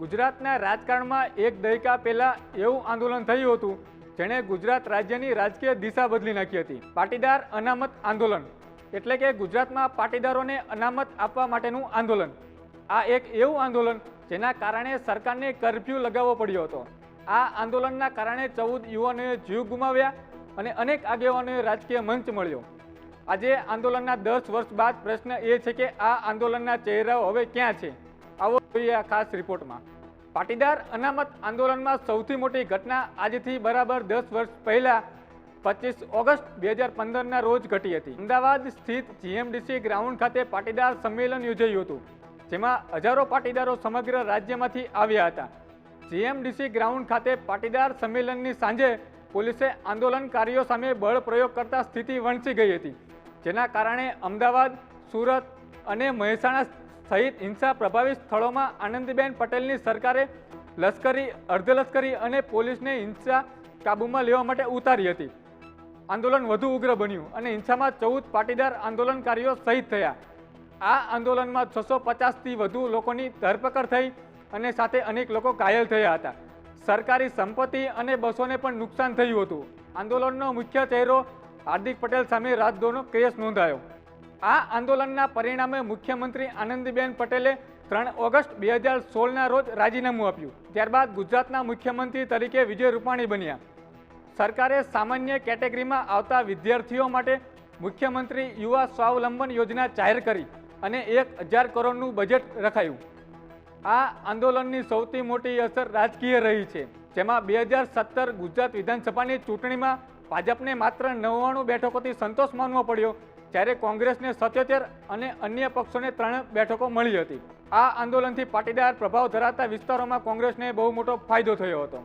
ગુજરાતના રાજકારણમાં એક દયકા પહેલા એવું આંદોલન થયું હતું જેણે ગુજરાત રાજ્યની રાજકીય દિશા બદલી નાખી હતી। પાટીદાર અનામત આંદોલન એટલે કે ગુજરાતમાં પાટીદારોને અનામત આપવા માટેનું આંદોલન। આ એક એવું આંદોલન જેના કારણે સરકારને કર્ફ્યુ લગાવવો પડ્યો હતો। આ આંદોલનના કારણે 14 યુવાનોએ જીવ ગુમાવ્યા અને અનેક આગેવાનોએ રાજકીય મંચ મળ્યો। આજે આંદોલનના 10 વર્ષ બાદ પ્રશ્ન એ છે કે આ આંદોલનના ચહેરાઓ હવે ક્યાં છે? આવો જોઈએ આ ખાસ રિપોર્ટમાં। પાટીદાર અનામત આંદોલનમાં સૌથી મોટી ઘટના આજથી બરાબર 10 વર્ષ પહેલા 25 ઓગસ્ટ 2015ના રોજ ઘટી હતી। અમદાવાદ સ્થિત જીએમડીસી ગ્રાઉન્ડ ખાતે પાટીદાર સંમેલન યોજાયું હતું, જેમાં હજારો પાટીદારો સમગ્ર રાજ્યમાંથી આવ્યા હતા। જીએમડીસી ગ્રાઉન્ડ ખાતે પાટીદાર સંમેલનની સાંજે પોલીસે આંદોલનકારીઓ સામે બળ પ્રયોગ કરતા સ્થિતિ વણસી ગઈ હતી, જેના કારણે અમદાવાદ, સુરત અને મહેસાણા સહિત હિંસા પ્રભાવિત સ્થળોમાં આનંદીબેન પટેલની સરકારે લશ્કરી, અર્ધલશ્કરી અને પોલીસને હિંસા કાબૂમાં લેવા માટે ઉતારી હતી। આંદોલન વધુ ઉગ્ર બન્યું અને હિંસામાં 14 પાટીદાર આંદોલનકારીઓ શહીદ થયા। આ આંદોલનમાં 650થી વધુ લોકોની ધરપકડ થઈ અને સાથે અનેક લોકો ઘાયલ થયા હતા। સરકારી સંપત્તિ અને બસોને પણ નુકસાન થયું હતું। આંદોલનનો મુખ્ય ચહેરો હાર્દિક પટેલ સામે રાજદ્રોહનો કેસ નોંધાયો। આ આંદોલનના પરિણામે મુખ્યમંત્રી આનંદીબેન પટેલે 3 ઓગસ્ટ 2016ના રોજ રાજીનામું આપ્યું। ત્યારબાદ ગુજરાતના મુખ્યમંત્રી તરીકે વિજય રૂપાણી બન્યા। સરકારે સામાન્ય કેટેગરીમાં આવતા વિદ્યાર્થીઓ માટે મુખ્યમંત્રી યુવા સ્વાવલંબન યોજના જાહેર કરી અને 1000 કરોડનું બજેટ રખાયું। આ આંદોલનની સૌથી મોટી અસર રાજકીય રહી છે, જેમાં 2017 ગુજરાત વિધાનસભાની ચૂંટણીમાં ભાજપને માત્ર 99 બેઠકોથી સંતોષ માનવો પડ્યો, જ્યારે કોંગ્રેસને 77 અને અન્ય પક્ષોને 3 બેઠકો મળી હતી। આ આંદોલનથી પાટીદાર પ્રભાવ ધરાવતા વિસ્તારોમાં કોંગ્રેસને બહુ મોટો ફાયદો થયો હતો।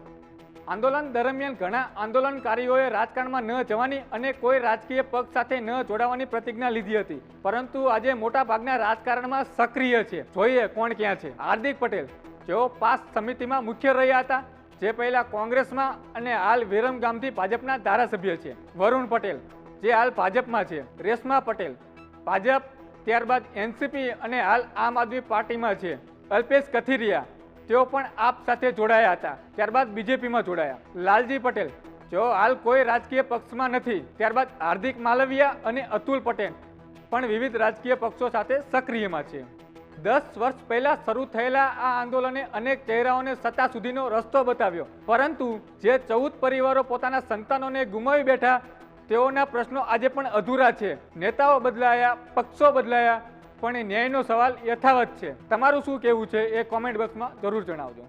આંદોલન દરમિયાન ઘણા આંદોલનકારીઓએ રાજકારણમાં ન જવાની અને કોઈ રાજકીય પક્ષ સાથે ન જોડાવાની પ્રતિજ્ઞા લીધી હતી, પરંતુ આજે મોટા ભાગના રાજકારણમાં સક્રિય છે। જોઈએ કોણ ક્યાં છે। હાર્દિક પટેલ, જેઓ પાસ સમિતિમાં મુખ્ય રહ્યા હતા, જે પહેલા કોંગ્રેસમાં અને હાલ વિરમગામથી ભાજપના ધારાસભ્ય છે। વરુણ પટેલ, જે હાલ ભાજપમાં છે। રેશમા પટેલ, ભાજપ, ત્યારબાદ એનસીપી અને હાલ આમ આદમી પાર્ટીમાં છે। અલ્પેશ કથિરિયા, તેઓ પણ આપ સાથે જોડાયા હતા, ત્યારબાદ બીજેપીમાં જોડાયા। લાલજી પટેલ, જેઓ હાલ કોઈ રાજકીય પક્ષમાં નથી, ત્યારબાદ હાર્દિક માલવિયા અને અતુલ પટેલ પણ વિવિધ રાજકીય પક્ષો સાથે સક્રિયમાં છે। 10 વર્ષ પહેલા શરૂ થયેલા આ આંદોલને અનેક ચહેરાઓને સત્તા સુધીનો રસ્તો બતાવ્યો, પરંતુ જે 14 પરિવારો પોતાના સંતાનોને ગુમાવી બેઠા, તેઓના પ્રશ્નો આજે પણ અધૂરા છે। નેતાઓ બદલાયા, પક્ષો બદલાયા, પણ ન્યાયનો સવાલ યથાવત છે। તમારું શું કહેવું છે એ કોમેન્ટ બોક્સમાં જરૂર જણાવજો।